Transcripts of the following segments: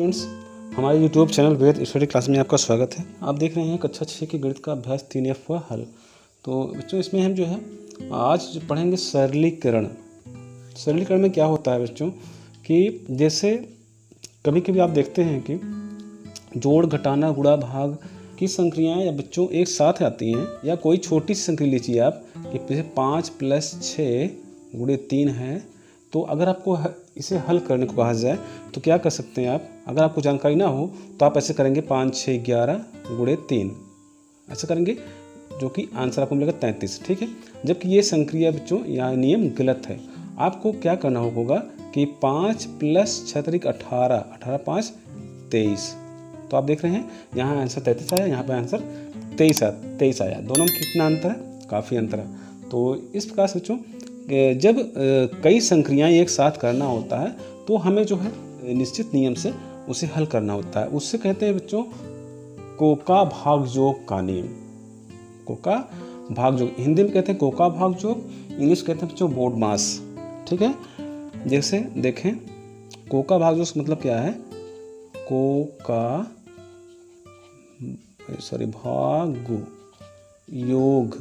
Students, हमारे YouTube channel वेद study class में आपका स्वागत है। आप देख रहे हैं कक्षा 6 के गणित का अभ्यास 3F का हल। तो बच्चों, इसमें हम जो है आज पढ़ेंगे सरलीकरण। सरलीकरण में क्या होता है बच्चों कि जैसे कभी कभी आप देखते हैं कि जोड़, घटाना, गुणा, भाग की संक्रियाएं या बच्चों एक साथ आती हैं, या कोई छोटी सी संक्रिया लीजिए आप कि जैसे 5 + 6 × 3 है। तो अगर आपको इसे हल करने को कहा जाए तो क्या कर सकते हैं आप? अगर आपको जानकारी ना हो तो आप ऐसे करेंगे 5 × 6 = 11 × 3, ऐसा करेंगे, जो कि आंसर आपको मिलेगा 33। ठीक है, जबकि ये संक्रिया बच्चों या नियम गलत है। आपको क्या करना होगा कि 5 + 6 = 18, 18 × 5 = 23। तो आप देख रहे हैं यहाँ आंसर 33 आया, यहाँ पर आंसर 23 आया। दोनों में कितना अंतर है? काफ़ी अंतर है। तो इस प्रकार से बच्चों जब कई संक्रियाएं एक साथ करना होता है तो हमें जो है निश्चित नियम से उसे हल करना होता है। उससे कहते हैं बच्चों कोका भागयोग का नियम। कोका भागयोग हिंदी में कहते हैं कोका भागयोग, इंग्लिश कहते हैं बच्चों बोडमास। ठीक है, जैसे देखें कोका भागयोग का मतलब क्या है? भाग योग।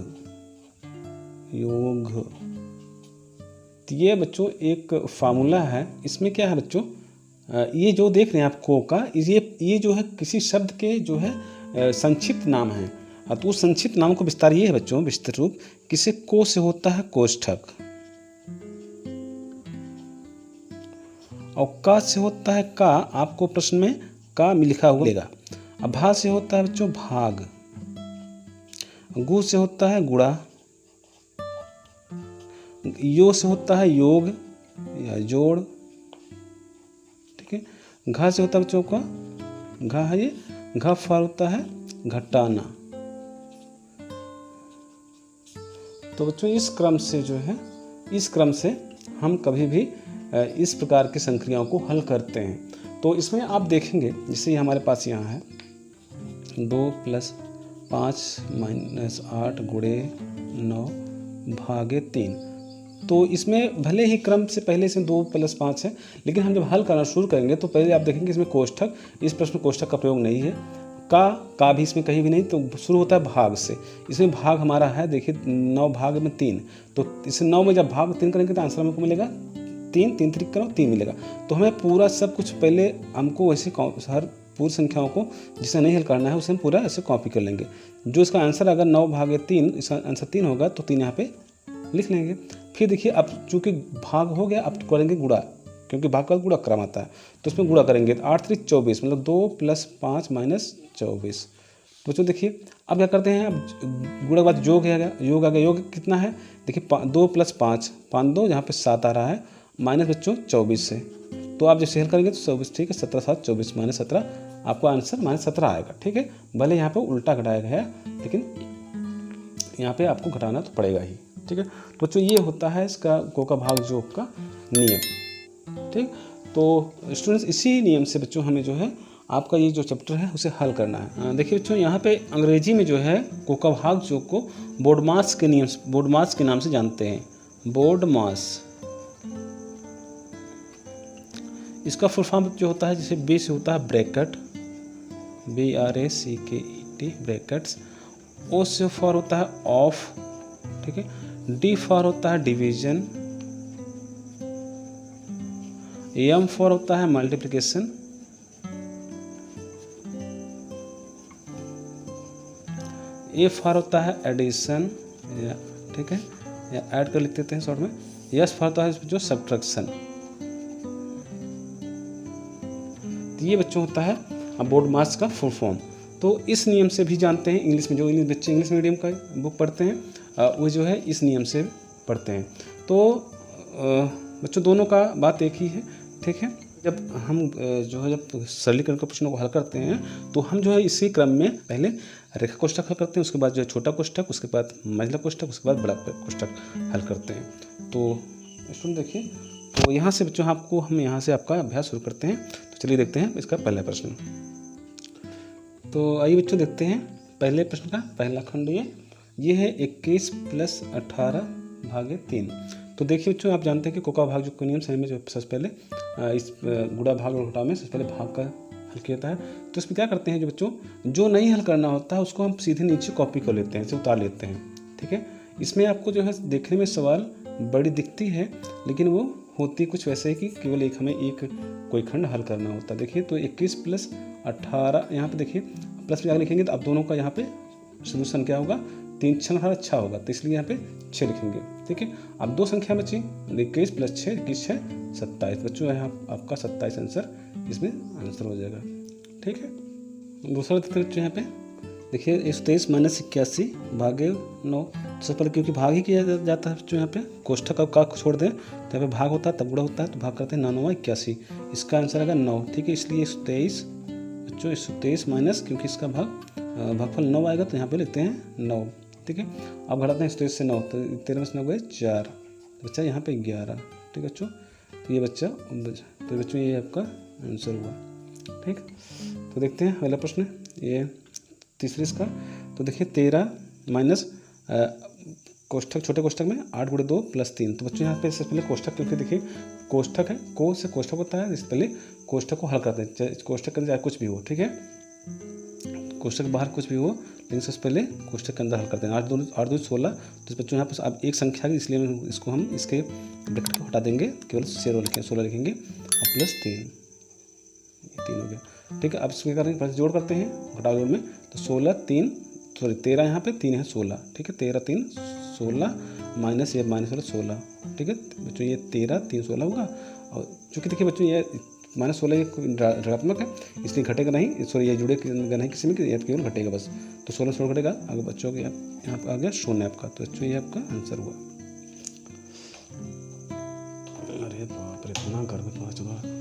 ये बच्चों एक फार्मूला है। इसमें क्या है बच्चों, ये जो देख रहे हैं आप कोका, ये जो है किसी शब्द के जो है संक्षिप्त नाम है। तो उस संक्षिप्त नाम को विस्तार ये है बच्चों, विस्तृत रूप, किसे को से होता है कोष्ठक, और का से होता है का, आपको प्रश्न में का लिखा हुआ मिलेगा। अब भा से होता है बच्चों भाग, गु से होता है गुणा, यो से होता है योग या जोड़। ठीक है, घा से होता है बच्चों का घा है, ये घा फा होता है घटाना। तो बच्चों इस क्रम से हम कभी भी इस प्रकार की संक्रियाओं को हल करते हैं। तो इसमें आप देखेंगे जैसे हमारे पास यहाँ है 2 + 5 - 8 × 9 भागे 3। तो इसमें भले ही क्रम से पहले से 2 + 5 है, लेकिन हम जब हल करना शुरू करेंगे तो पहले आप देखेंगे इसमें कोष्ठक, इस प्रश्न में कोष्ठक का प्रयोग नहीं है। का भी इसमें कहीं भी नहीं। तो शुरू होता है भाग से। इसमें भाग हमारा है, देखिए 9 भाग में 3। तो इसे 9 में जब भाग 3 करेंगे तो आंसर हमको मिलेगा 3, 3 3 करो 3 मिलेगा। तो हमें पूरा सब कुछ पहले हमको वैसे हर पूरी संख्याओं को जिसे नहीं हल करना है उसे हम पूरा ऐसे कॉपी कर लेंगे। जो इसका आंसर अगर 9 भागे 3, इसका आंसर 3 होगा, तो 3 यहाँ पे लिख लेंगे। फिर देखिए अब चूंकि भाग हो गया, अब करेंगे गुणा, क्योंकि भाग का गुणा क्रम आता है। तो इसमें गुणा करेंगे 8 × 3 = 24, मतलब 2 + 5 - 24। तो बच्चों देखिए अब क्या करते हैं, अब गुणा के बाद योग आ गया। योग कितना है? देखिए 2 + 5, 5 2, यहाँ पे 7 आ रहा है, माइनस बच्चों 24 से। तो आप जैसे हल करेंगे तो 24, ठीक है, 17 × 7 = 24, -17, आपको आंसर -17 आएगा। ठीक है, भले यहाँ पे उल्टा घटाया गया है, लेकिन यहाँ पे आपको घटाना तो पड़ेगा ही। ठीक है, तो बच्चों ये होता है इसका कोका भागयोग का नियम। ठीक, तो स्टूडेंट्स इसी नियम से बच्चों हमें जो है आपका ये जो चैप्टर है उसे हल करना है। देखिए बच्चों यहाँ पे अंग्रेजी में जो है कोका भागयोग को बोडमास के नाम से जानते हैं। बोडमास, इसका फुल फॉर्म जो होता है, जैसे बी से होता है ब्रैकेट, BRACKET ब्रैकेट्स, ओ से फॉर होता है ऑफ, ठीक है, डी फॉर होता है डिवीजन, एम फॉर होता है मल्टीप्लिकेशन, ए फॉर होता है एडिशन, ठीक है, या ऐड कर लिख देते हैं शॉर्ट में, यस फॉर होता है जो सब्ट्रैक्शन। तो ये बच्चों होता है बोडमास का फुल फॉर्म। तो इस नियम से भी जानते हैं इंग्लिश में, जो बच्चे इंग्लिश मीडियम का बुक पढ़ते हैं वो जो है इस नियम से पढ़ते हैं। तो बच्चों दोनों का बात एक ही है। ठीक है, जब हम जो है जब सरलीकरण के प्रश्नों को हल करते हैं तो हम जो है इसी क्रम में पहले रेखा कोष्ठक हल करते हैं, उसके बाद जो है छोटा कोष्ठक, उसके बाद महिला कोष्ठक, उसके बाद बड़ा कोष्ठक हल करते हैं। तो स्टूडेंट देखिए, तो यहाँ से बच्चों हम यहाँ से आपका अभ्यास शुरू करते हैं। तो चलिए देखते हैं इसका पहला प्रश्न। तो आइए बच्चों देखते हैं पहले प्रश्न का पहला खंड। ये है 21 + 18 भागे 3। तो देखिए बच्चों, आप जानते हैं कि कोका भाग जो नियम से हमें जो सबसे पहले इस गुणा भाग और घटाव में सबसे पहले भाग का हल किया जाता है। तो इसमें क्या करते हैं जो बच्चों, जो नहीं हल करना होता है उसको हम सीधे नीचे कॉपी कर लेते हैं, इसे उतार लेते हैं। ठीक है, इसमें आपको जो है देखने में सवाल बड़ी दिखती है, लेकिन वो होती कुछ वैसे ही कि केवल एक हमें एक कोई खंड हल करना होता है। देखिए तो 21 + 18 यहाँ पे देखिए प्लस में आगे लिखेंगे तो अब दोनों का यहाँ पे सोल्यूशन क्या होगा, 3 6 18 6 होगा, तो इसलिए यहाँ पे 6 लिखेंगे। ठीक है, अब 2 संख्या बची 21 + 6, 21 6 27 बच्चों, यहाँ आपका 27 आंसर इसमें आंसर हो जाएगा। ठीक है, दूसरा देखते बच्चों यहाँ पे देखिए 123 - 81 भागे 9। सबसे पहले क्योंकि भाग ही किया जाता है बच्चों, यहाँ पे कोष्ठक का छोड़ दें तो यहाँ पे भाग होता है तब गुणा होता है, तो भाग करते हैं 9 9 81, इसका आंसर आएगा 9। ठीक है, इसलिए 123 बच्चों 123 माइनस, क्योंकि इसका भागफल 9 आएगा तो यहाँ पे लिखते हैं 9। ठीक है, अब घटाते हैं 123 से 9, तो 13 में से 9 गए 4, बच्चा यहाँ पे 11। ठीक है बच्चों, तो ये बच्चा तो बच्चों ये आपका आंसर हुआ। ठीक, तो देखते हैं अगला प्रश्न, ये तीसरे इसका। तो देखिए 13 माइनस कोष्ठक, छोटे कोष्ठक में 8 × 2 + 3। तो बच्चों यहाँ पे इससे पहले कोष्ठक, क्योंकि देखिए कोष्ठक है, को से कोष्ठक होता है, इससे पहले कोष्ठक को हल करते हैं, चाहे कोष्ठक के अंदर चाहे कुछ भी हो। ठीक है, कोष्ठक के बाहर कुछ भी हो, लेकिन सबसे पहले कोष्ठक के अंदर हल करते हैं। 8 2 16। तो बच्चों यहाँ पर अब एक संख्या है, इसलिए इसको हम इसके ब्रैकेट को हटा देंगे, केवल 16 लिखेंगे और +3, 3 हो गया। ठीक है, अब इसमें करेंगे जोड़ करते हैं घटाव जोड़ में, तो 13 यहाँ पे 3 है 16। ठीक है, 13 3 16 माइनस ये -16। ठीक है बच्चों, ये 13 3 16 होगा, और चूँकि देखिए बच्चों ये -16 ये ऋणात्मक है, इसलिए घटेगा नहीं, सॉरी ये जुड़ेगा नहीं किसी में, ये केवल घटेगा बस। तो 16 16 घटेगा, अगर बच्चों के यहाँ पर आ गया 0 आपका, तो बच्चों ये आपका आंसर हुआ। अरे बाप रे, इतना गर्व पहुँच चुका।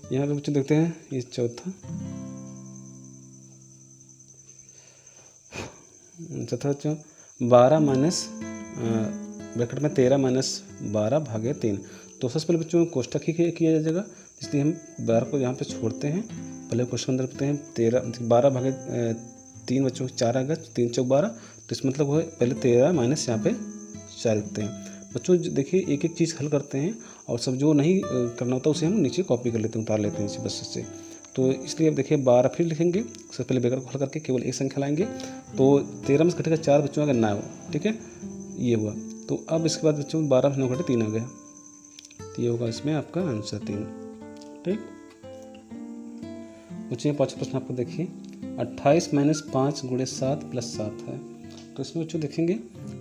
यहाँ पे बच्चे देखते हैं ये चौथा बच्चों 12 माइनस ब्रैकेट में 13 - 12 भागे 3। तो सबसे पहले बच्चों कोष्ठक ही किया जाएगा, इसलिए हम 12 को यहाँ पे छोड़ते हैं, पहले क्वेश्चन अंदर रखते हैं 12 भागे 3 बच्चों 4 आएगा, 3 चौक 12, तो इसका मतलब वो पहले 13 माइनस यहाँ पे 4 लिखते हैं। बच्चों देखिए एक एक चीज़ हल करते हैं, और सब जो नहीं करना होता उसे हम नीचे कॉपी कर लेते हैं, उतार लेते हैं इसी बस से। तो इसलिए अब देखिए 12 फिर लिखेंगे, सबसे पहले ब्रैकेट को हल करके केवल एक संख्या लाएंगे, तो 13 में से घटेगा 4 बच्चों अगर 9। ठीक है, ये हुआ। तो अब इसके बाद बच्चों 12 में से 9 घटे 3 आ गया, तो ये होगा इसमें आपका आंसर 3। ठीक बच्चों, 5वां प्रश्न आपको देखिए 28 - 5 × 7 + 7 है। तो इसमें बच्चों देखेंगे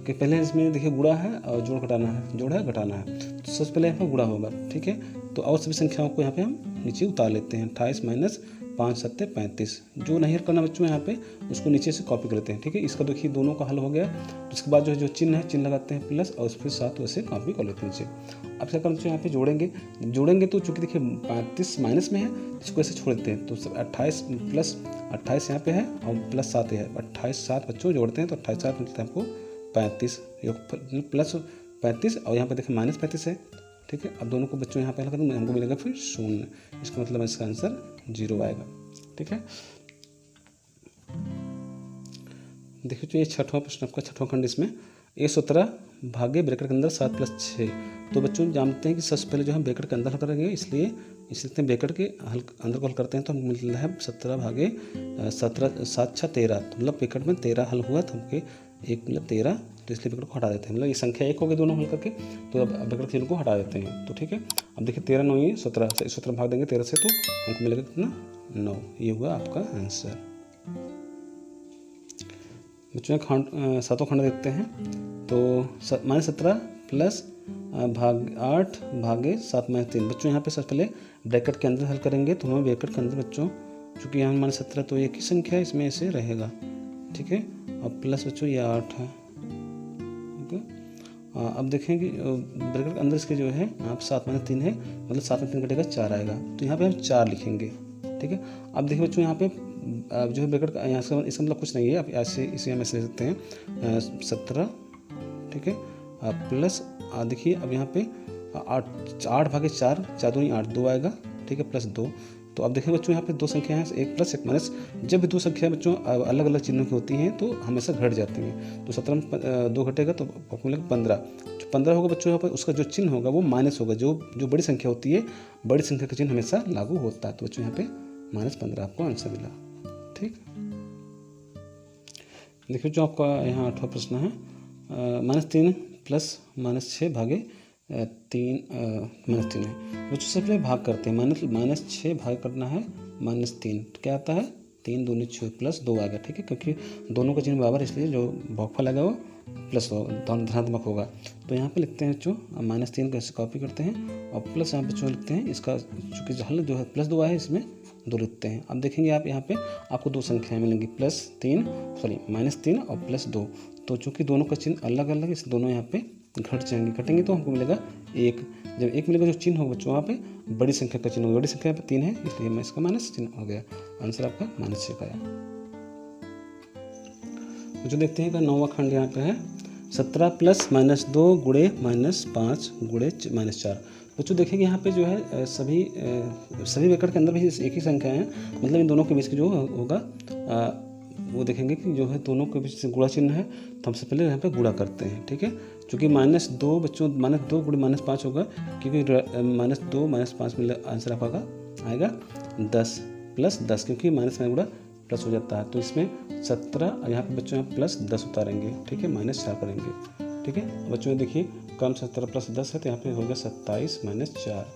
कि पहले इसमें देखिए गुणा है और जोड़ घटाना है, जोड़ है घटाना है, तो सबसे पहले यहाँ पर गुणा होगा। ठीक है, तो और सभी संख्याओं को यहाँ पे हम नीचे उतार लेते हैं। 28 - 5 7 35, जो नहीं करना बच्चों यहाँ पे उसको नीचे से कॉपी कर लेते हैं। ठीक है, इसका देखिए दोनों का हल हो गया, तो उसके बाद जो चिन्ह है, चिन्ह लगाते हैं प्लस, और फिर 7 वैसे कॉपी कर लेते हैं नीचे। अब क्या करना चाहिए, यहाँ पे जोड़ेंगे तो चूँकि देखिए 35 माइनस में है, इसको ऐसे छोड़ देते हैं, तो 28 + 28 यहाँ पे है और +7 है, 28 7 बच्चों जोड़ते हैं तो 28 7 मिलता है आपको 35, प्लस 35, और यहाँ पे देखिए -35 है। ठीक है, अब दोनों को बच्चों यहाँ पे हल करेंगे, हमको मिलेगा फिर 0, इसका मतलब इसका आंसर 0 आएगा। ठीक है, देखिए जो ये 6वां प्रश्न आपका 6वां खंड, इसमें 17 भागे ब्रैकेट के अंदर 7 + 6। तो बच्चों जानते हैं कि सबसे पहले जो हम ब्रैकेट के अंदर हल करेंगे, इसलिए ब्रैकेट के अंदर को हल करते हैं, तो मिल रहा है 17 भागे 17 7 6 13, तो मतलब ब्रैकेट में 13 हल हुआ, तो हमके 1 मतलब 13, तो इसलिए ब्रैकेट को हटा देते हैं, मतलब ये संख्या 1 हो गई दोनों हल करके, तो अब ब्रैकेट के को हटा देते हैं। तो ठीक है, अब देखिए 13 9 ये 17, 17 भाग देंगे 13 से, तो हमको मिलेगा कितना 9, ये हुआ आपका आंसर। बच्चों 7वां खंड देखते हैं, तो -17 प्लस भाग 8 भागे 7 - 3। बच्चों यहाँ पे सबसे पहले ब्रैकेट के अंदर हल करेंगे, तो हमें ब्रैकेट के अंदर बच्चों चूँकि यहाँ -17 तो एक ही संख्या है, इसमें ऐसे रहेगा। ठीक है, और प्लस बच्चों ये 8 है। ठीक है, अब देखें कि ब्रैकेट के अंदर इसके जो है यहाँ पर 7 - 3 है, मतलब 7 में 3 कटेगा 4 आएगा, तो यहाँ पे हम 4 लिखेंगे। ठीक है, अब देखिए बच्चों यहाँ पे जो है ब्रैकेट का यहाँ से इसका मतलब कुछ नहीं है, आप ऐसे इसे हम ऐसे ले सकते हैं 17। ठीक है, प्लस देखिए अब यहाँ पे 8/4, 4 दूनी 8, 2 आएगा। ठीक है, प्लस 2। तो अब देखिए बच्चों यहाँ पे दो संख्या हैं, एक प्लस एक माइनस। जब भी दो संख्या बच्चों अलग अलग चिन्हों की होती हैं तो हमेशा घट जाती हैं। तो 17 में 2 घटेगा तो आपको मिलेगा 15। जो 15 होगा बच्चों यहाँ पर उसका जो चिन्ह होगा वो माइनस होगा। जो बड़ी संख्या होती है, बड़ी संख्या का चिन्ह हमेशा लागू होता है। तो बच्चों यहाँ पे -15 आपको आंसर मिला। ठीक, देखिए जो आपका यहाँ 8वां प्रश्न है, -3 प्लस -6 भागे 3 -3 है। बच्चों सबसे पहले भाग करते हैं, -6 भाग करना है -3, तो क्या आता है 3 दूनी 6 प्लस 2 आ गया। ठीक है, क्योंकि दोनों का चिन्ह बराबर, इसलिए जो भागफल आएगा वो प्लस धनात्मक होगा। तो यहाँ पे लिखते हैं बच्चों -3 को ऐसे कॉपी करते हैं और प्लस यहाँ बच्चों लिखते हैं, इसका चूँकि हल जो है +2 है, इसमें 2 लिखते हैं। अब देखेंगे आप यहाँ पे आपको दो संख्याएं मिलेंगी, -3 और +2। तो चूँकि दोनों का चिन्ह अलग अलग है, इस दोनों यहाँ पे घटेंगे तो हमको मिलेगा 1। जब 1 मिलेगा, जो चिन्ह होगा बच्चों वहाँ पे बड़ी संख्या का चिन्ह होगा। बड़ी संख्या पे 3 है, इसलिए मैं इसका माइनस चिन्ह हो गया। आंसर आपका -6 आया। जो देखते हैं कि 9वां खंड यहाँ पे है, 17 प्लस -2 गुणे -5 गुणे -4। बच्चों देखेंगे यहाँ पे जो है सभी ब्रैकेट के अंदर भी एक ही संख्या है, मतलब इन दोनों के बीच की जो होगा वो देखेंगे कि जो है दोनों के बीच से गुणा चिन्ह है, तो हम सबसे पहले यहाँ पे गुणा करते हैं। ठीक है, चूँकि -2 बच्चों -2 गुणे -5 होगा, क्योंकि -2 -5 मिले आंसर आपका आएगा 10 प्लस 10, क्योंकि माइनस में गुणा प्लस हो जाता है। तो इसमें 17 और यहाँ पे बच्चों यहाँ प्लस 10 उतारेंगे। ठीक है, -4 करेंगे। ठीक है बच्चों, देखिए क्रम 17 प्लस 10 है, तो यहाँ पे होगा 27 -4।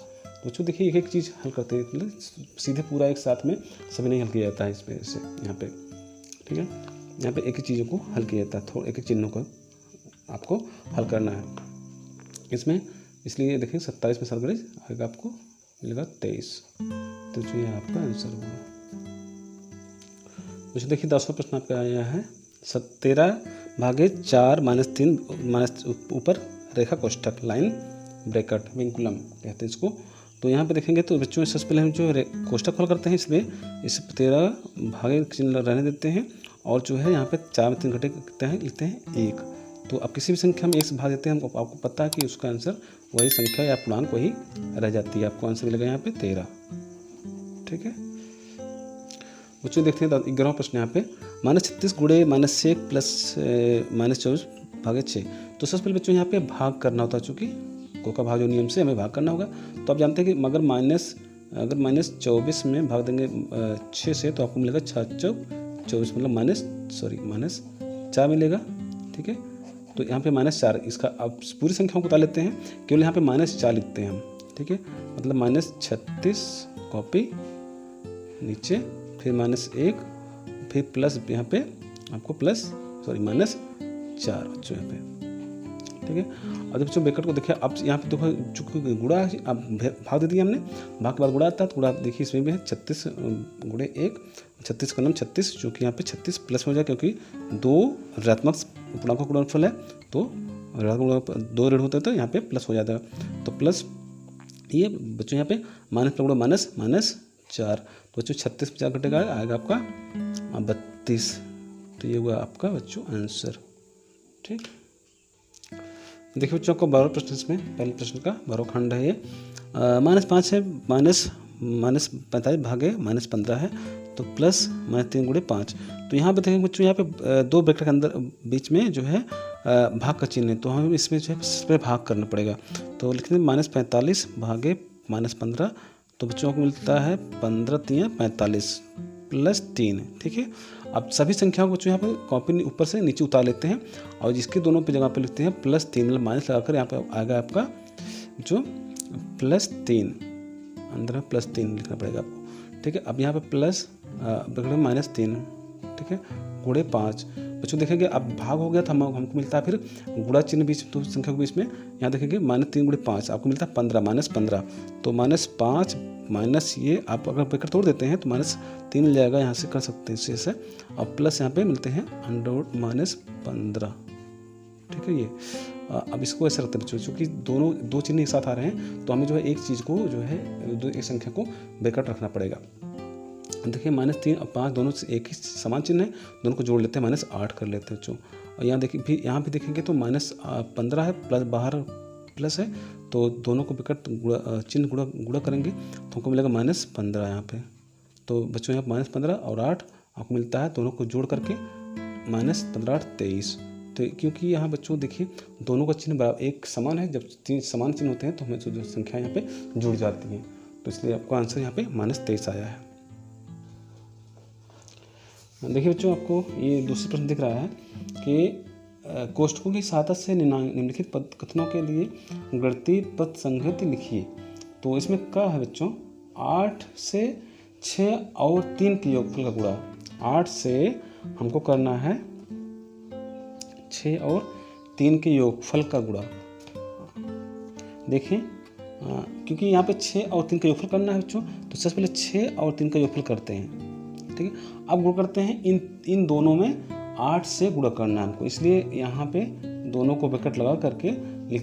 बच्चों देखिए एक एक चीज़ हल करते हैं, मतलब सीधे पूरा एक साथ में सभी नहीं हल किया जाता है इसमें से यहाँ पे। ठीक है, यहाँ पे एक ही चीज़ों को हल किया जाता है, थोड़ा एक एक चिन्हों को आपको हल करना है इसमें। इसलिए देखिए 27 में सरगरेज आएगा, आपको मिलेगा 23। तो जो ये आपका आंसर होगा। बच्चों देखिए 10वां प्रश्न आपका आया है, 13/4 -3 ऊपर रेखा कोष्ठक, लाइन ब्रैकेट, विंकुलम कहते हैं इसको। तो यहाँ पे देखेंगे तो बच्चों सबसे पहले हम जो कोष्ठक हल करते हैं, इसमें इस 13 भागे चिन्ह रहने देते हैं, और जो है यहाँ पे 4 में 3 घटे लिखते हैं 1। तो अब किसी भी संख्या में 1 से भाग देते हैं, हमको आपको पता है कि उसका आंसर वही संख्या या पूर्णांक वही रह जाती है। आपको आंसर मिलेगा यहाँ पे 13। ठीक है बच्चों, देखते हैं 11वां प्रश्न यहाँ पे, -36 गुणे -1 प्लस -24 भागे 6। तो सबसे पहले बच्चों यहाँ पे भाग करना होता है, चूँकि को का भाग जो नियम से हमें भाग करना होगा। तो आप जानते हैं कि अगर -24 में भाग देंगे 6 से, तो आपको मिलेगा 6×4 मतलब -4 मिलेगा। ठीक है, तो यहाँ पे -4, इसका अब पूरी संख्याओं को उतार लेते हैं, केवल यहाँ पे -4 लिखते हैं हम। ठीक है, मतलब -36 कॉपी नीचे, फिर -1, फिर प्लस यहाँ पे आपको -4 बच्चों यहाँ पे। ठीक है, और बच्चों ब्रैकेट को देखिए, अब यहाँ पे देखो चूँकि गुणा अब भाग दे दिया हमने, भाग के बाद गुणा आता है, तो गुणा देखिए इसमें भी है 36 गुणे 1, 36 का नाम 36, चूँकि यहाँ पे 36 प्लस में हो जाए, क्योंकि 2 ऋणात्मक पूर्णांकों का गुणनफल है, तो ऋणात्मक 2 ऋण होते हैं, तो यहाँ पे प्लस हो जाता है। तो प्लस ये बच्चों यहाँ पे -4, तो बच्चों 36 में 4 घटेगा, आएगा आपका 32। तो ये हुआ आपका बच्चों आंसर। ठीक, देखिए बच्चों को 12वां प्रश्न, इसमें पहले प्रश्न का 12वां खंड है ये, -5 है, -45 भागे -15 है, तो प्लस -3 गुणे 5। तो यहाँ पे देखेंगे बच्चों, यहाँ पे 2 ब्रैकेट के अंदर बीच में जो है भाग का चिन्ह है, तो हमें इसमें जो है इस पर भाग करना पड़ेगा। तो लिखते हैं -45 भागे -15, तो बच्चों को मिलता है 15×3 45 प्लस 3। ठीक है, अब सभी संख्याओं को बच्चों यहाँ पे कॉपी ऊपर से नीचे उतार लेते हैं, और जिसके दोनों पे जगह पे लिखते हैं +3, मतलब माइनस लगाकर यहाँ पे आएगा आपका जो +3, अंदर +3 लिखना पड़ेगा आपको। ठीक है, अब यहाँ पे प्लस -3, ठीक है, गुणे 5। बच्चों देखेंगे अब भाग हो गया था, हमको मिलता है फिर गुणा चिन्ह बीच दो संख्या के बीच में, यहाँ देखेंगे -3 गुणे 5 आपको मिलता है 15, -15। तो -5 माइनस ये आप अगर ब्रैकेट तोड़ देते हैं तो -3 मिल जाएगा, यहाँ से कर सकते हैं इसे, और प्लस यहाँ पे मिलते हैं 15। ठीक है, ये अब इसको ऐसे रखते हैं बच्चों, चूँकि दोनों दो चिन्ह एक साथ आ रहे हैं तो हमें जो है एक चीज़ को जो है एक संख्या को ब्रैकेट रखना पड़ेगा। देखिए -3 और 5 दोनों से एक ही समान चिन्ह है, दोनों को जोड़ लेते हैं, -8 कर लेते हैं बच्चों। और यहाँ देखिए भी, यहाँ भी देखेंगे तो -15 है, प्लस बाहर प्लस है, तो दोनों को ब्रैकेट चिन्ह गुणा करेंगे तो हमको मिलेगा -15 यहाँ पे। तो बच्चों यहाँ -15 और 8 आपको मिलता है, दोनों को जोड़ करके -15 8 23। तो क्योंकि यहाँ बच्चों देखिए दोनों का चिन्ह बराबर एक समान है, जब तीन समान चिन्ह होते हैं तो हमें जो संख्या यहाँ पे जुड़ जाती है, तो इसलिए आपका आंसर यहाँ पे -23 आया है। देखिए बच्चों आपको ये दूसरा प्रश्न दिख रहा है कि कोष्ठकों की सहायता से निम्नलिखित कथनों के लिए गणितीय पद संगति लिखिए। तो इसमें क्या है बच्चों, 8 से 6 और 3 के योगफल का गुणा। 8 से हमको करना है 6 और 3 के योगफल का गुणा। देखिए क्योंकि यहाँ पे 6 और 3 का योगफल करना है बच्चों, तो सबसे पहले 6 और 3 का योगफल करते हैं, ठीक है। अब गुणा करते हैं इन दोनों में 8 से गुणा करना है हमको, इसलिए यहाँ पे दोनों को ब्रैकेट लगा करके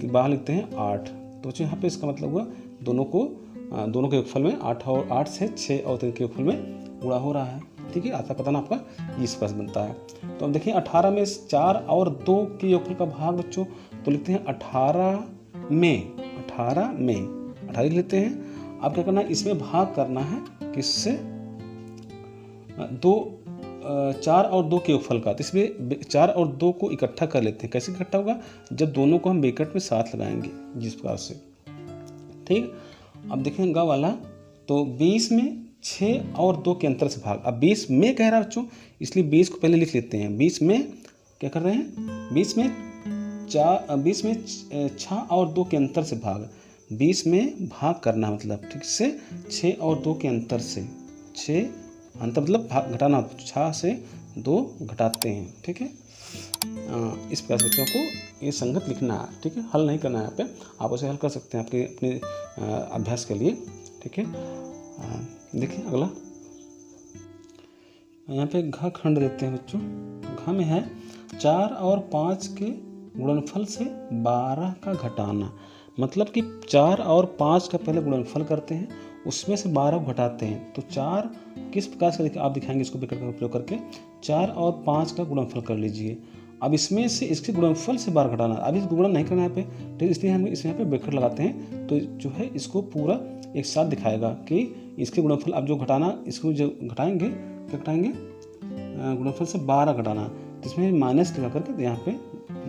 बाहर लिखते हैं 8। तो बच्चों यहाँ पे इसका मतलब हुआ दोनों के योगफल में 8 से 6 और 3 के योगफल में गुणा हो रहा है, ठीक है। आता पता ना आपका ये स्पष्ट बनता है। तो अब देखिए 18 में 4 और 2 के योगफल का भाग बच्चों, तो लिखते हैं 18 में 18 लिख लेते हैं। अब क्या करना है, इसमें भाग करना है किससे, 4 और 2 के योगफल का। तो इसमें 4 और 2 को इकट्ठा कर लेते हैं। कैसे इकट्ठा होगा, जब दोनों को हम ब्रैकेट में साथ लगाएंगे जिस प्रकार से, ठीक। अब देखें गा वाला, तो 20 में 6 और 2 के अंतर से भाग। अब 20 में कह रहा है बच्चों, इसलिए 20 को पहले लिख लेते हैं। 20 में क्या कर रहे हैं, 20 में 6 और 2 के अंतर से भाग। 20 में भाग करना मतलब ठीक से 6 और 2 के अंतर से, 6 अंतर मतलब भाग घटाना, 6 से 2 घटाते हैं, ठीक है। इस प्रकार से बच्चों को ये संगत लिखना है, ठीक है। हल नहीं करना है यहाँ पे, आप उसे हल कर सकते हैं आपके अपने अभ्यास के लिए, ठीक है। देखिए अगला यहाँ पे घ खंड देते हैं बच्चों। घ में है 4 और 5 के गुणनफल से 12 का घटाना। मतलब कि 4 और 5 का पहले गुणनफल करते हैं, उसमें से 12 को घटाते हैं। तो 4 किस प्रकार से आप दिखाएंगे, इसको ब्रैकेट का उपयोग करके 4 और 5 का गुणनफल कर लीजिए। अब इसमें से इसके गुणनफल से 12 घटाना, अभी इसको गुणन नहीं करना है पे, तो इसलिए हम इस यहाँ पे ब्रैकेट लगाते हैं, तो जो है इसको पूरा एक साथ दिखाएगा कि इसके गुणनफल। अब जो घटाना, इसको जो घटाएंगे, क्या घटाएंगे, गुणनफल से 12 घटाना, तो इसमें माइनस लगा करके, तो यहाँ पे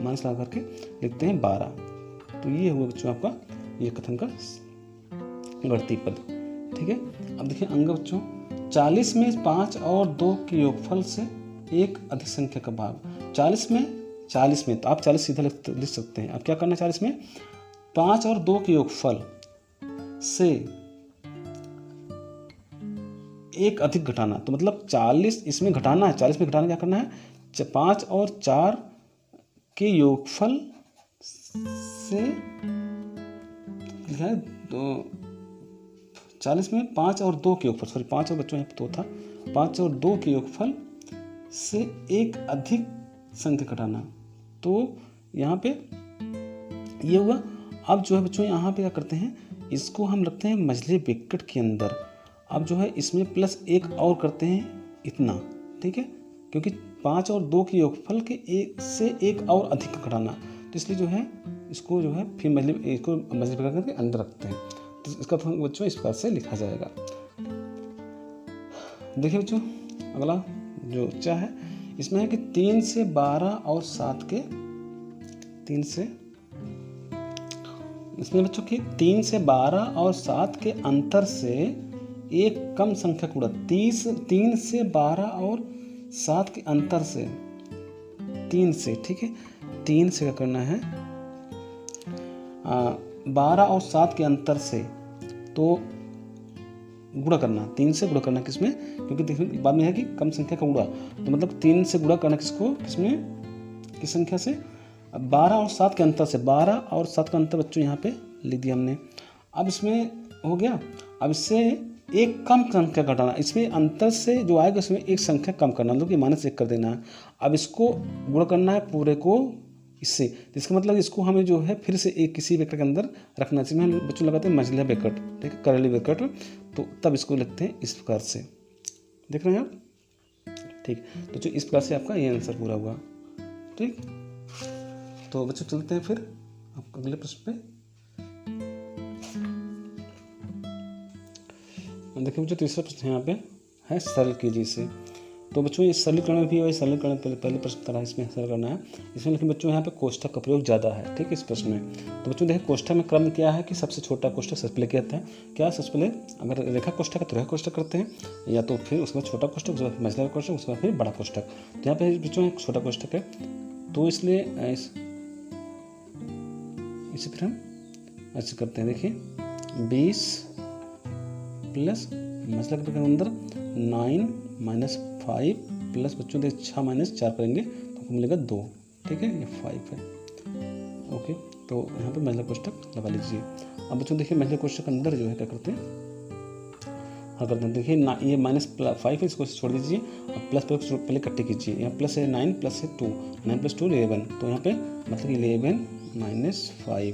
माइनस लगा करके लिखते हैं 12। तो ये हुआ बच्चों आपका ये कथन का गणितीय पद, ठीक है। अब देखिए अंग बच्चों, 40 में 5 और 2 के योगफल से एक अधिक संख्या का भाग। 40 में तो आप 40 सीधा लिख सकते हैं। अब क्या करना है, 40 में 5 और 2 के योगफल से एक अधिक घटाना। तो मतलब 40 इसमें घटाना है, 40 में घटाना क्या करना है, 5 और 4 के योगफल से तो 40 में 5 और 2 के योगफल, सॉरी 5 और बच्चों यहाँ पे 2 था, 5 और 2 के योगफल से एक अधिक संख्या घटाना। तो यहाँ पे ये हुआ। अब जो है बच्चों यहाँ पे क्या करते हैं, इसको हम रखते हैं मझले ब्रैकेट के अंदर। अब जो है इसमें प्लस एक और करते हैं इतना, ठीक है, क्योंकि 5 और 2 के योगफल के एक से एक और अधिक घटाना, तो इसलिए जो है इसको जो है फिर मझले ब्रैकेट के अंदर रखते हैं। तो इसका बच्चों इस प्रकार से लिखा जाएगा। देखिए बच्चों अगला जो चा है, इसमें है कि 3 से 12 और 7 के 3 से, इसमें बच्चों की 3 से 12 और 7 के अंतर से एक कम संख्या का गुणा। 3 से 12 और 7 के अंतर से 3 से, ठीक है, 3 से क्या करना है, 12 और 7 के अंतर से तो गुणा करना, 3 से गुणा करना किसमें, क्योंकि देखिए बाद में है कि कम संख्या का गुणा, तो मतलब 3 से गुणा करना किसको, किसमें, किस संख्या से, 12 और 7 के अंतर से। 12 और 7 का अंतर बच्चों यहाँ पे लिख दिया हमने। अब इसमें हो गया, अब इससे एक कम संख्या घटाना, इसमें अंतर से जो आएगा उसमें एक संख्या कम करना, मतलब कि -1 कर देना है। अब इसको गुणा करना है पूरे को इससे, इसका मतलब इसको हमें जो है फिर से एक किसी ब्रैकेट के अंदर रखना चाहिए। हम बच्चों लगाते हैं मझला ब्रैकेट, ठीक है, करली ब्रैकेट, तो तब इसको लिखते हैं इस प्रकार से, देख रहे हैं आप, ठीक। तो जो इस प्रकार से आपका ये आंसर पूरा हुआ, ठीक। तो बच्चों चलते हैं फिर आप अगले प्रश्न पे। देखिए बच्चों तीसरा प्रश्न यहाँ पे है सरल कीजिए इसे। तो बच्चों ये सरलीकरण में भी, वही सरलीकरण पहले प्रश्न तरह इसमें सरल करना है इसमें, लेकिन बच्चों यहाँ पे कोष्ठक का प्रयोग ज़्यादा है, ठीक है, इस प्रश्न में। तो बच्चों देखिए कोष्ठक में क्रम क्या है कि सबसे छोटा कोष्ठक सबसे पहले क्या आता है, क्या सबसे पहले अगर रेखा कोष्ठक है तो रेखा कोष्ठक करते हैं, या तो फिर उसके बाद छोटा कोष्ठक, उसके बाद मझला कोष्ठक, उसके बाद फिर बड़ा कोष्ठक। तो यहाँ पे बच्चों एक छोटा कोष्ठक है, तो इसलिए इसे फिर हम ऐसे करते हैं। देखिए 20 प्लस मझला के अंदर 9 माइनस 5 प्लस बच्चों देखिए 6 माइनस 4 करेंगे तो आपको मिलेगा 2, ठीक है, ये 5 है, ओके। तो यहाँ पे मझला कोष्ठक लगा लीजिए। अब बच्चों देखिए मझला कोष्ठक के अंदर जो है क्या करते हैं, हाँ करते हैं। देखिए ये -5 है, इसको छोड़ दीजिए, अब प्लस पहले इकट्ठे कीजिए। यहाँ प्लस है 9 प्लस है 2, 9 प्लस 2 11, तो यहाँ पे मतलब 11 माइनस 5,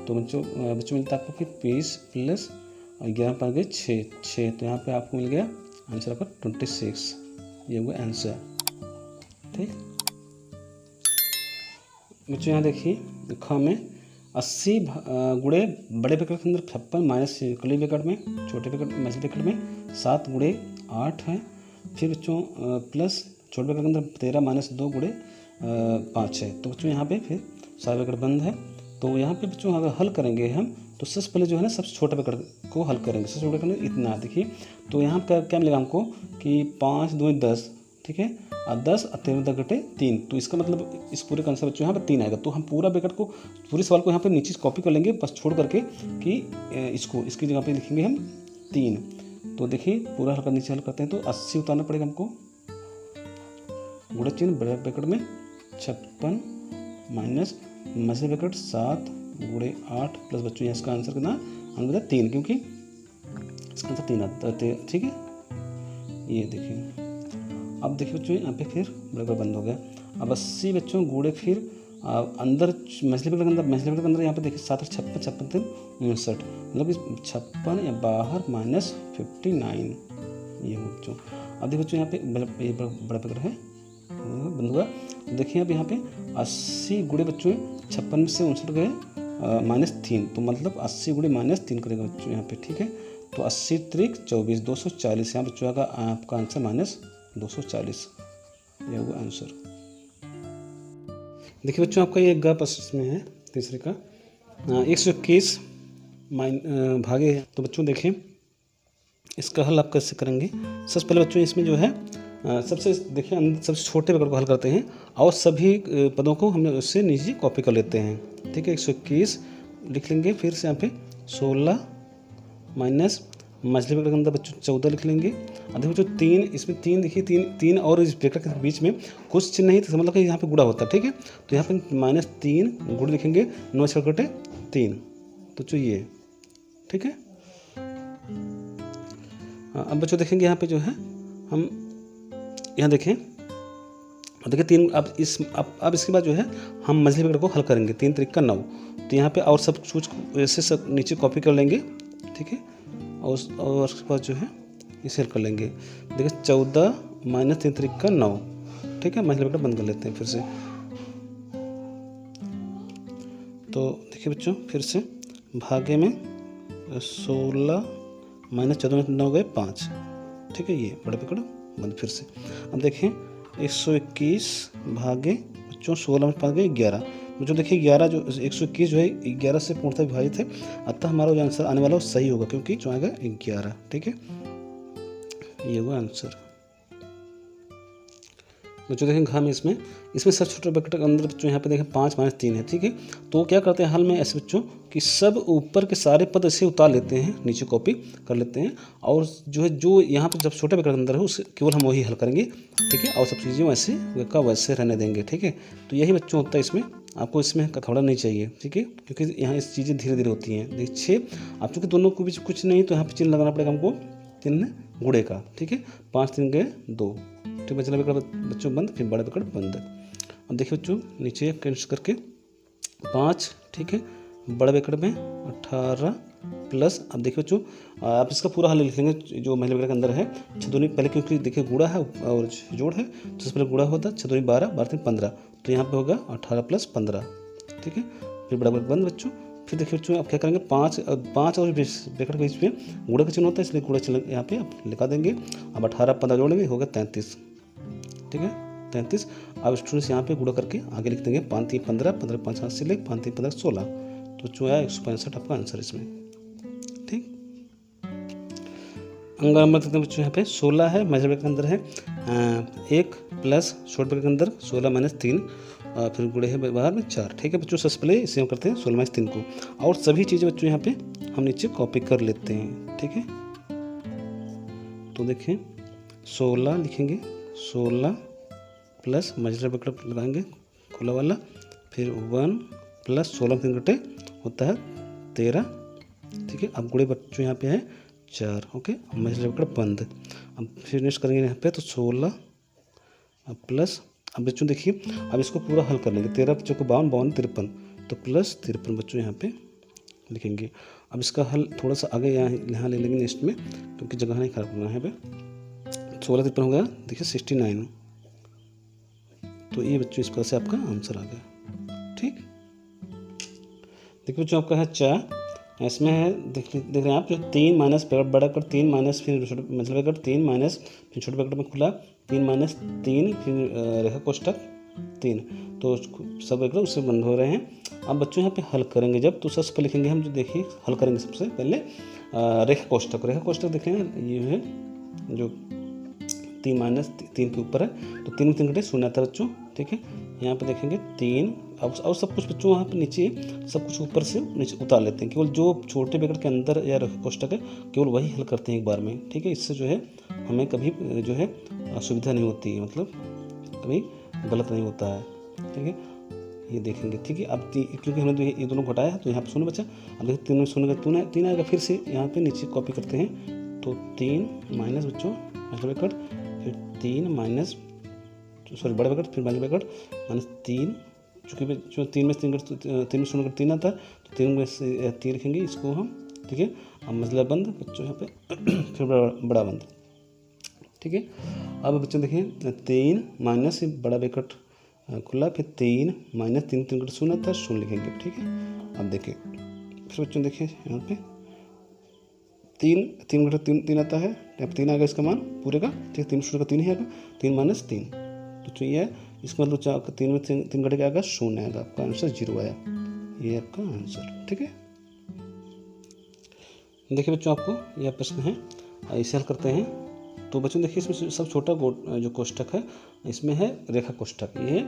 तो बच्चों मिलता है आपको फिर 20 प्लस 11 पर गए 6, तो यहाँ पे आपको मिल गया आंसर आपका 26, ये हुआ आंसर, ठीक। बच्चों यहाँ देखिए ख में 80 गुणे बड़े ब्रैकेट के अंदर 56 माइनस कर्ली ब्रैकेट में, छोटे ब्रैकेट मझले ब्रैकेट में 7 गुणे 8 है, फिर बच्चों प्लस छोटे ब्रैकेट के अंदर 13 माइनस 2 गुणे 5 है। तो बच्चों यहाँ पे फिर सारे ब्रैकेट बंद है। तो यहाँ पे बच्चों अगर हल करेंगे हम तो सबसे पहले जो है ना सबसे छोटा ब्रैकेट को हल करेंगे। सबसे छोटा ब्रैकेट इतना, देखिए तो यहाँ पे क्या मिलेगा हमको कि 5 2 10, ठीक है, और 10 और 13 घटे 3, तो इसका मतलब इस पूरे का आंसर बच्चों यहाँ पे 3 आएगा। तो हम पूरा ब्रैकेट को, पूरे सवाल को यहाँ पे नीचे कॉपी कर लेंगे बस छोड़ करके कि इसकी जगह पे लिखेंगे हम 3। तो देखिए पूरा हल कर नीचे हल करते हैं तो 80 उतारना पड़ेगा हमको, गुणा चिन्ह बड़े ब्रैकेट में 56 माइनस मझले ब्रैकेट 7 गुणे 8 प्लस बच्चों यहाँ इसका आंसर कितना हमें बता 3, क्योंकि इसका आंसर 3 आता है, ठीक है। ये देखिए अब देखिए बच्चों यहाँ पे फिर ब्रैकेट बंद हो गया। अब 80 बच्चों गुणे फिर अंदर मझले ब्रैकेट के अंदर यहाँ पे देखिए 7 और 56, 56 59, मतलब 56 या बाहर माइनस 59, ये बच्चों। अब देखिए बच्चों यहाँ पे बड़ा ब्रैकेट है बंद हुआ। देखिए अब यहाँ पे 80 गुणे बच्चों 56 से 59 गए -3, तो मतलब 80 गुणे -3 करेगा बच्चों यहाँ पे, ठीक है। तो 80 त्रिक 24 240, यहाँ बच्चों का आपका आंसर -240, यह हुआ आंसर। देखिए बच्चों आपका ये ग प्रश्न में है तीसरे का 121 भागे है। तो बच्चों देखें इसका हल आप कैसे करेंगे। सबसे पहले बच्चों इसमें जो है सबसे देखिए सबसे छोटे ब्रैकेट को हल करते हैं और सभी पदों को हम उससे नीचे कॉपी कर लेते हैं, ठीक है। 121 लिख लेंगे, फिर से यहाँ पे 16 माइनस मझले ब्रैकेट के अंदर बच्चों 14 लिख लेंगे। अब देखो जो 3, इसमें 3 देखिए 3 और इस ब्रैकेट के बीच में कुछ चिन्ह नहीं, तो मतलब कि यहाँ पे गुणा होता है, ठीक है। तो यहाँ पे -3 गुण लिखेंगे, 9 छठे 3, तो जो ये, ठीक है। अब बच्चों देखेंगे यहाँ पे जो है हम यहाँ देखें, देखिए 3, अब इसके बाद जो है हम मझले ब्रैकेट को हल करेंगे, 3 त्रिक का 9, तो यहाँ पे और सब कुछ ऐसे सब नीचे कॉपी कर लेंगे, ठीक है। और उसके बाद जो है इसे हल कर लेंगे। देखिए 14 माइनस 3 त्रिक का 9, ठीक है, मझले ब्रैकेट बंद कर लेते हैं फिर से। तो देखिए बच्चों फिर से भागे में 16 माइनस 14 9 गए 5, ठीक है, ये बड़ा ब्रैकेट बंद फिर से। अब देखें 121 भागे बच्चों 16 में 5 गए 11, बच्चों देखिए 11 जो 121 जो है 11 से पूर्णतः विभाजित है, अतः हमारा जो आंसर आने वाला वो सही होगा, क्योंकि जो आएगा 11, ठीक है, ये हुआ आंसर। बच्चों देखें घ में इसमें सब छोटे ब्रैकेट के अंदर बच्चों यहाँ पे देखें 5 माइनस 3 है, ठीक है। तो क्या करते हैं हल में ऐसे बच्चों कि सब ऊपर के सारे पद ऐसे उतार लेते हैं, नीचे कॉपी कर लेते हैं, और जो यहाँ पे जब छोटे ब्रैकेट के अंदर है उसे केवल हम वही हल करेंगे, ठीक है, और सब चीज़ें वैसे का वैसे रहने देंगे, ठीक है। तो यही बच्चों होता है इसमें, आपको इसमें घबराना नहीं चाहिए, ठीक है, क्योंकि यहाँ इस चीज़ें धीरे धीरे होती हैं। देखिए 6 आप चूँकि दोनों के बीच कुछ नहीं, तो यहाँ पर चिन्ह लगाना पड़ेगा हमको, चिन्ह गुणे का, ठीक है, 5 3 गए 2, ठीक है। मझला ब्रैकेट बच्चों बंद, फिर बड़ा ब्रैकेट बंद। अब देखिए बच्चों नीचे कैंसिल करके 5, ठीक है, बड़े ब्रैकेट में 18 प्लस, अब देखिए बच्चों आप इसका पूरा हल लिख लेंगे जो महीने ब्रैकेट के अंदर है। 6 दूनी पहले क्योंकि देखिए गुणा है और जोड़ है तो इससे पहले गुणा होता है 6 दूनी 12, 12 3 15, तो यहाँ पे होगा 18 प्लस 15, ठीक है। फिर बड़ा ब्रैकेट बंद बच्चों। फिर देखिए बच्चों आप क्या करेंगे 5 और ब्रैकेट के बीच में गुणा का चिन्ह होता है इसलिए गुणा चिन्ह यहाँ पे आप लिखा देंगे। अब 18 15 जोड़ेंगे होगा 33, ठीक है 33। अब स्टूडेंट्स यहाँ पे गुणा करके आगे लिख देंगे 5 3 15, 15 5 7 से ले 5 3 15 16, तो जो है 165 आपका आंसर इसमें, ठीक। अंग नंबर देखते हैं बच्चों यहाँ पे 16 है, मेजर ब्रैकेट के अंदर है 1 प्लस शॉर्ट ब्रैकेट के अंदर 16 माइनस 3, फिर गुणे है बाहर में 4, ठीक है बच्चों। सबसे पहले इसे हम करते हैं 16 माइनस 3 को, और सभी चीज़ें बच्चों यहाँ पे हम नीचे कॉपी कर लेते हैं, ठीक है। तो देखें 16 लिखेंगे, 16 प्लस मेजर ब्रैकेट लगाएंगे खुला वाला, फिर 1 प्लस 16 में 3 घटे होता है 13, ठीक है। अब गुणे बच्चों यहाँ पे है 4, ओके। अब मेजर ब्रैकेट बंद। अब फिर नेक्स्ट करेंगे यहाँ पे तो 16 प्लस, अब बच्चों देखिए अब इसको पूरा हल कर लेंगे, 13 बच्चों को 52 52 53, तो प्लस 53 बच्चों यहाँ पे लिखेंगे। अब इसका हल थोड़ा सा आगे यहाँ ले लेंगे नेक्स्ट में क्योंकि जगह नहीं खराब करना है। 16 53 हो गया देखिए 69, तो ये बच्चों इस प्रकार से आपका आंसर आ गया, ठीक। देखिए बच्चों आपका है 4, इसमें है देख रहे हैं आप जो 3 माइनस बड़ा कर 3 माइनस फिर मतलब ब्रैकेट 3 माइनस फिर छोटे ब्रैकेट में खुला 3 माइनस 3 फिर रेखा कोष्ठक 3, तो सब ब्रैकेट उससे बंद हो रहे हैं। अब बच्चों यहाँ पे हल करेंगे जब तो सबसे पहले लिखेंगे हम जो देखिए हल करेंगे सबसे पहले रेखा कोष्ठक देखेंगे ये है जो 3 माइनस 3 के ऊपर है तो 3 में 3 घटे 0 आता है बच्चों, ठीक है। यहाँ पे देखेंगे 3, अब और सब कुछ बच्चों वहाँ पे नीचे सब कुछ ऊपर से नीचे उतार लेते हैं, केवल जो छोटे ब्रैकेट के अंदर या कोष्ठक है केवल वही हल करते हैं एक बार में, ठीक है। इससे जो है हमें कभी जो है असुविधा नहीं होती है, मतलब कभी गलत नहीं होता है, ठीक है। ये देखेंगे, ठीक है। अब क्योंकि हमने ये दोनों घटाया है तो यहाँ पे 0 बचा, अब देखिए 3 में 0 का 3 आएगा, फिर से यहाँ पे नीचे कॉपी करते हैं तो 3 माइनस बच्चों ब्रैकेट फिर 3 माइनस सॉरी बड़ा ब्रैकेट फिर माइनस ब्रैकेट माइनस 3, चूँकि जो 3 में 3 में 0 3 आता है तो 3 में से 3 लिखेंगे इसको हम, ठीक है। अब मसला बंद बच्चों यहाँ पे फिर बड़ा बंद, ठीक है। अब बच्चों देखिए 3 माइनस बड़ा ब्रैकेट खुला फिर 3 माइनस 3 3 घटे 0 आता है 0 लिखेंगे, ठीक है। अब देखिए फिर बच्चों देखिए यहाँ पे 3 घटे 3 आता है, अब 3 आएगा इसका मान पूरे का, ठीक है। 3 0 का 3 ही आएगा, 3 माइनस 3 तो चाहिए है इसका मतलब 3 में 3 घटे क्या आएगा 0 आएगा, आपका आंसर 0 आया, ये आपका आंसर, ठीक है। देखिए बच्चों आपको यह प्रश्न है इसे हल करते हैं। तो बच्चों देखिए इसमें सब छोटा जो कोष्ठक है इसमें है रेखा कोष्ठक, ये है,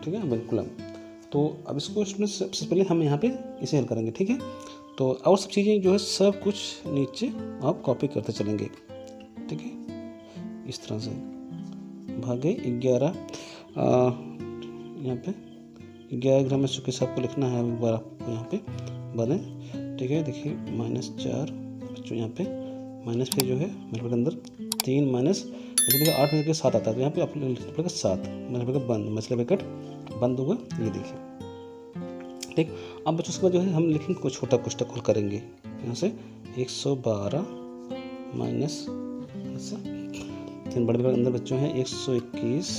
ठीक है, बिल्कुल। तो अब इसको इसमें सबसे पहले हम यहाँ पे इसे हल करेंगे, ठीक है। तो और सब चीज़ें जो है सब कुछ नीचे आप कॉपी करते चलेंगे, ठीक है, इस तरह से भागे 11 यहाँ पे 11 ग्राम में के हिसाब को लिखना है, एक बार आपको यहाँ पे बने, ठीक है। देखिए -4 बच्चों यहाँ पे माइनस फिर जो है मेरे के अंदर 3 माइनस देखिए 8 में 7 आता है तो यहाँ पे आपको लिखना पड़ेगा 7, मतलब बंद मसला ब्रैकेट बंद होगा, ये देखिए, ठीक। अब बच्चों उसके बाद जो है हम लिखेंगे कुछ छोटा कोष्ठक हल करेंगे यहाँ से 112 माइनस 3 बड़े ब्रैकेट अंदर बच्चों है 121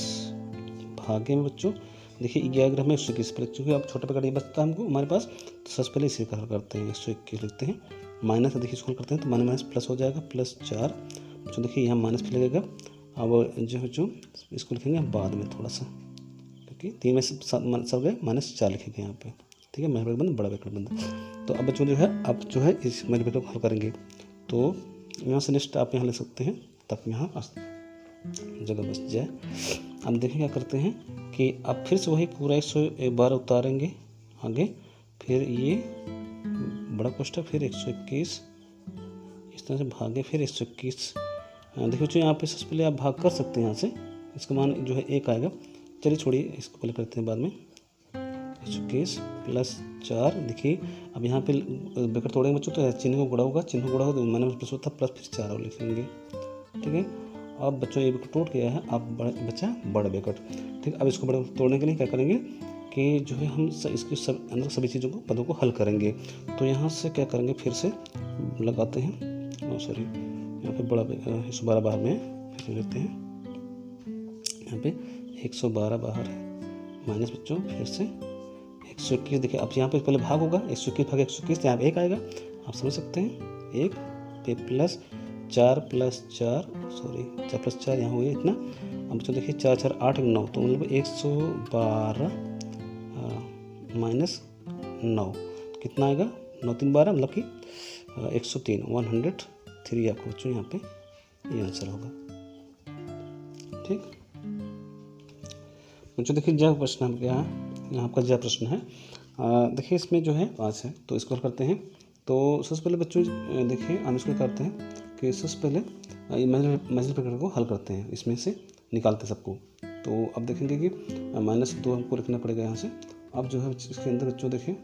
भागे में बच्चों देखिए 11 ग्राम में 121 पर, चूँकि अब छोटा ब्रैकेट ये बचता है हमको हमारे पास, तो सबसे पहले इसे हल करते हैं 121 लिखते हैं, माइनस देखिए इसको करते हैं तो माइनस प्लस हो जाएगा +4 जो देखिए यहाँ माइनस फिर लगेगा। अब जो इसको लिखेंगे बाद में थोड़ा सा, क्योंकि 3 में सब गए -4 लिखेंगे यहाँ पे, ठीक है। मेजर ब्रैकेट बंद बड़ा ब्रैकेट बंद। तो अब बच्चों जो है अब जो है इस मेजर ब्रैकेट को हल करेंगे, तो यहाँ से नेक्स्ट आप यहाँ ले सकते हैं ताकि यहाँ जगह बच जाए। अब देखिए क्या करते हैं कि अब फिर से वही पूरा 112 उतारेंगे आगे, फिर ये बड़ा कोष्ठक फिर 121 इस तरह से भागे फिर 121। देखिए बच्चों यहाँ पे सबसे पहले आप भाग कर सकते हैं, यहाँ से इसका मान जो है 1 आएगा, चलिए छोड़िए इसको पहले करते हैं बाद में। 121 +4 देखिए अब यहाँ पे ब्रैकेट तोड़ेंगे बच्चों तो चिन्ह को गुणा होगा, चिन्ह को गुणा होगा तो माइनस प्लस होता प्लस फिर 4 और लिखेंगे, ठीक है। अब बच्चों ये ब्रैकेट टूट गया है, अब बचा बड़ा ब्रैकेट। ठीक, अब इसको बड़ा तोड़ने के लिए क्या करेंगे कि जो है हम इसके अंदर सभी चीज़ों को पदों को हल करेंगे। तो यहाँ से क्या करेंगे, फिर से लगाते हैं, सॉरी यहाँ पे बड़ा 112 बाहर में फिर से लेते हैं, यहाँ पे 112 बाहर है, माइनस बच्चों फिर से 121। देखिए अब यहाँ पे पहले भाग होगा, 121 भाग 121, यहाँ पे 1 आएगा, आप समझ सकते हैं 1 पे प्लस 4 प्लस 4 प्लस 4 यहाँ हुआ इतना। अब बच्चों देखिए 4 4 8 9, तो मतलब 112 माइनस 9 कितना आएगा, 9 3 12 मतलब कि 103, 103 आपको बच्चों यहाँ पे ये आंसर होगा। ठीक बच्चों देखिए जब प्रश्न हम क्या यहाँ आपका जब प्रश्न है, देखिए इसमें जो है 5 है, तो इसको हल करते हैं। तो सबसे पहले बच्चों देखिए हम इसको करते हैं कि सबसे पहले इमेजिनरी फैक्टर को हल करते हैं, इसमें से निकालते हैं सबको। तो अब देखेंगे कि -2 हमको लिखना पड़ेगा यहाँ से। अब जो है इसके अंदर बच्चों देखिए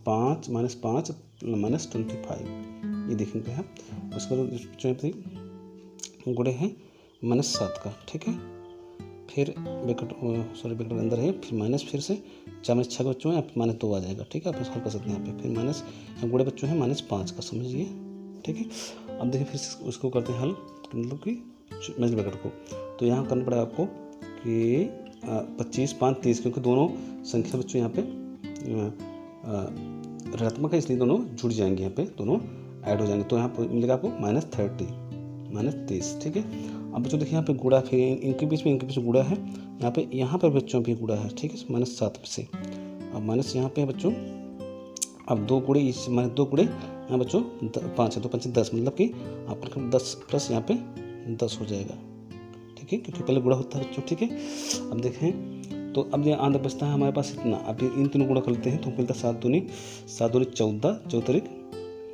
5 -5 -25 ये देखेंगे हम। उसके बाद बच्चों गुणे हैं -7 का, ठीक है। फिर ब्रैकेट अंदर है, फिर माइनस, फिर से 4 6 बच्चों हैं, -2 आ जाएगा, ठीक है। आप हल कर सकते हैं यहाँ पे। फिर माइनस गुणे बच्चों हैं -5 का, समझिए, ठीक है। अब देखिए फिर उसको करते हैं हल, मतलब कि इमेजिनरी ब्रैकेट को। तो यहाँ करना पड़ेगा आपको कि 25 5 30, क्योंकि दोनों संख्या बच्चों यहाँ पे ऋणात्मक है, इसलिए दोनों जुड़ जाएंगे, यहाँ पे दोनों ऐड हो जाएंगे। तो यहाँ पर मिलेगा आपको -30, ठीक है। अब बच्चों देखिए यहाँ पे गुणा, फिर इनके बीच में गुणा है, यहाँ पे बच्चों भी गुणा है, ठीक है, -7 से। अब माइनस यहाँ पे बच्चों, अब 2 गुणे इस -2 गुणे यहाँ बच्चों 5 है, तो 5 10, मतलब कि आपका 10 प्लस यहाँ पे 10 हो जाएगा, ठीक है, क्योंकि पहले गुणा होता है बच्चों, ठीक है। अब देखें तो अब यहाँ आंदर बचता है हमारे पास इतना। अब इन तीनों गुणा करते हैं तो मिलता है 7 दूनी 14, 4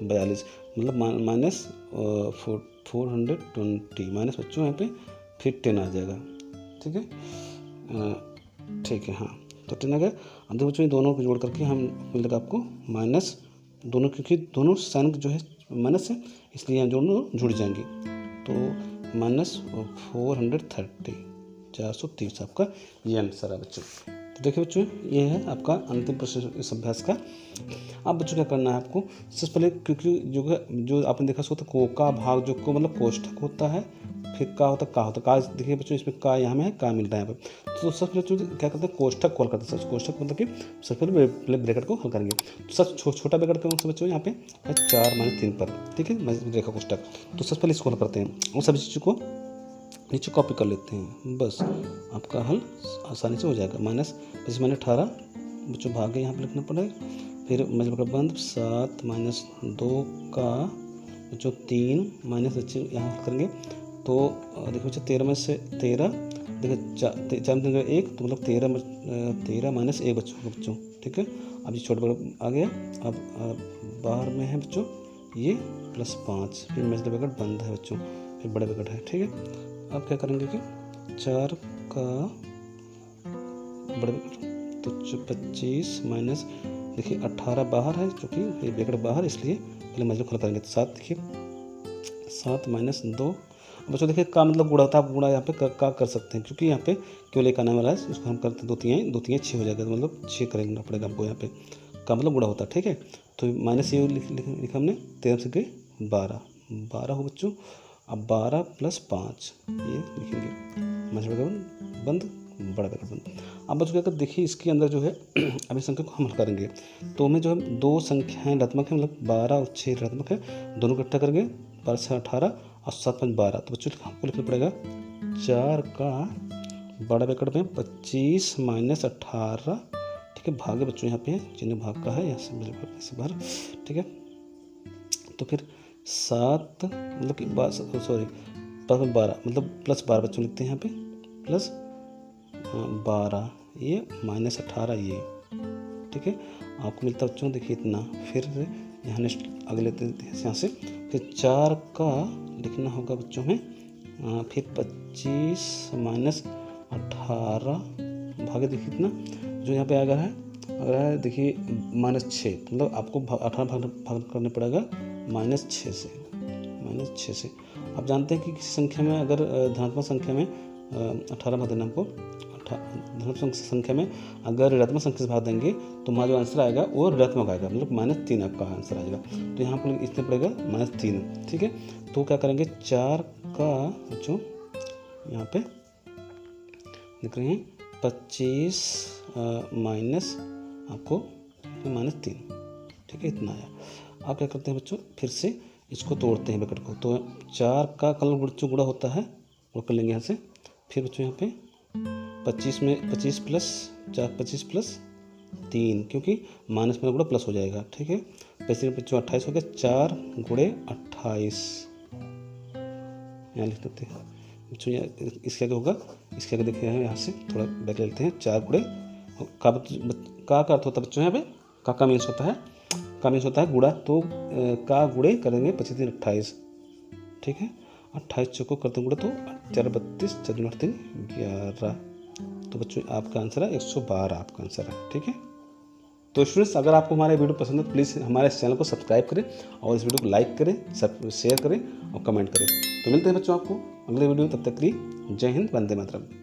42, मतलब -420 माइनस बच्चों यहाँ पे फिर 10 आ जाएगा, ठीक है, ठीक है, हाँ, तो 10 आ गया। अब देखो बच्चों दोनों को जोड़ करके हम मिलेगा आपको माइनस दोनों, क्योंकि दोनों साइन जो है माइनस है, इसलिए यहाँ दोनों जुड़ जाएंगे। तो -430 430 आपका ये आंसर है बच्चों। तो देखिए बच्चों ये है आपका अंतिम प्रश्न इस अभ्यास का। अब बच्चों क्या करना है आपको, सबसे पहले, क्योंकि जो आपने देखा सो तो का भाग जो को मतलब कोष्ठक होता है, फिर का होता का देखिए बच्चों इसमें का यहाँ में है, का मिल रहा है यहाँ पे। तो सबसे पहले क्या करते हैं, कोष्ठक को हल करते हैं। कोष्ठक मतलब कि सबसे पहले ब्रैकेट को हल करेंगे। तो सब छोटा ब्रैकेट कौन सा बच्चों यहाँ पे है 4 - 3 पर, ठीक है, रेखा कोष्ठक। तो सबसे पहले इसको हल करते हैं और सभी चीज़ों को नीचे कॉपी कर लेते हैं, बस आपका हल आसानी से हो जाएगा। -18 बच्चों भागे यहाँ पे लिखना पड़ेगा। फिर मतलब बंद 7 - 2 का बच्चों 3 माइनस बच्चे यहाँ हल करेंगे। तो देखो बच्चों 13 में से 13, देखो 4 में 1, तो मतलब 13 माइनस 1 बच्चों, ठीक है। अब ये छोटा बड़ा आ गया। अब बाहर में है बच्चों ये +5, फिर मेजर ब्रैकेट बंद है बच्चों, फिर बड़े ब्रैकेट है, ठीक है। अब क्या करेंगे कि 4 का बड़े ब्रैकेट, तो 25 माइनस देखिए 18 बाहर है, क्योंकि ये ब्रैकेट बाहर, इसलिए पहले मेजर खुला करेंगे। तो 7 देखिए 7 - 2 बच्चों देखिए का मतलब गुणा होता है, आप गुणा यहाँ पे का कर सकते हैं, क्योंकि यहाँ पे केवल एक आने वाला है, उसको हम करते हैं 2 3 6 हो जाएगा, तो मतलब 6 करेंगे पड़ेगा हमको, यहाँ पे का मतलब गुणा होता है, ठीक है। तो माइनस ये लिखा हमने 13 से 12 हो बच्चों। अब 12 + 5 ये लिखेंगे, मेजर ब्रैकेट बंद, बड़ा ब्रैकेट बंद। अब बच्चों क्या देखिए इसके अंदर जो है अभी संख्या को हम हल करेंगे। तो हमें जो है 2 संख्याएँ ऋणात्मक है, मतलब 12 और 6 ऋणात्मक है, दोनों इकट्ठा करेंगे, 12 से 18 और 7 5 12। तो बच्चों हमको लिखना पड़ेगा 4 का बड़ा ब्रैकेट में 25 - 18, ठीक है, भागे बच्चों यहाँ पे चिन्ह भाग का है, यहाँ से बाहर, ठीक है। तो फिर 7 मतलब कि 12 मतलब +12 बच्चों लिखते हैं यहाँ पे, +12 ये -18 ये, ठीक है। आपको मिलता है बच्चों देखिए इतना। फिर यहाँ नेक्स्ट आगे लेते हैं यहाँ से, फिर 4 का लिखना होगा बच्चों में, फिर 25 - 18 भागे देखिए इतना, जो यहाँ पे आ गया है देखिए -6, मतलब आपको 18 भाग करना पड़ेगा -6 से। आप जानते हैं कि किसी संख्या में अगर धनात्मक संख्या में 18 भाग देना आपको, धनात्मक संख्या में अगर ऋणात्मक संख्या से भाग देंगे तो हमारा जो आंसर आएगा वो ऋणात्मक आएगा, मतलब -3 आपका आंसर आएगा। तो यहाँ पर इसमें पड़ेगा -3, ठीक है। तो क्या करेंगे, 4 का बच्चों यहाँ पे लिख रहे हैं 25 माइनस आपको -3, ठीक है, इतना आया। आप क्या करते हैं बच्चों, फिर से इसको तोड़ते हैं ब्रैकेट को। तो 4 का कल बच्चों गुणा होता है, वो कर लेंगे यहाँ से। फिर बच्चों यहाँ पे 25 में 25 प्लस 4, 25 प्लस 3, क्योंकि माइनस में गुणा प्लस हो जाएगा, ठीक है। पैसे बच्चों 28 हो गया, 4 गुणे 28 यहाँ लिख देते हैं बच्चों। इसके आगे होगा, इसके आगे देखिए यहाँ से थोड़ा बैक लेते हैं, 4 गुणे का अर्थ होता है बच्चों यहाँ पे, का मीन्स होता है, का मीन्स होता है गुणा। तो का गुणे करेंगे 25 3 28, ठीक है। 28 चौको करते गुणा तो 4 32 4 8 3 11। तो बच्चों आपका आंसर है 112, आपका आंसर है, ठीक है। तो स्टूडेंट्स, अगर आपको हमारे वीडियो पसंद है तो प्लीज़ हमारे चैनल को सब्सक्राइब करें और इस वीडियो को लाइक करें, सब शेयर करें और कमेंट करें। तो मिलते हैं बच्चों आपको अगले वीडियो में, तब तक के लिए जय हिंद, वंदे मातरम।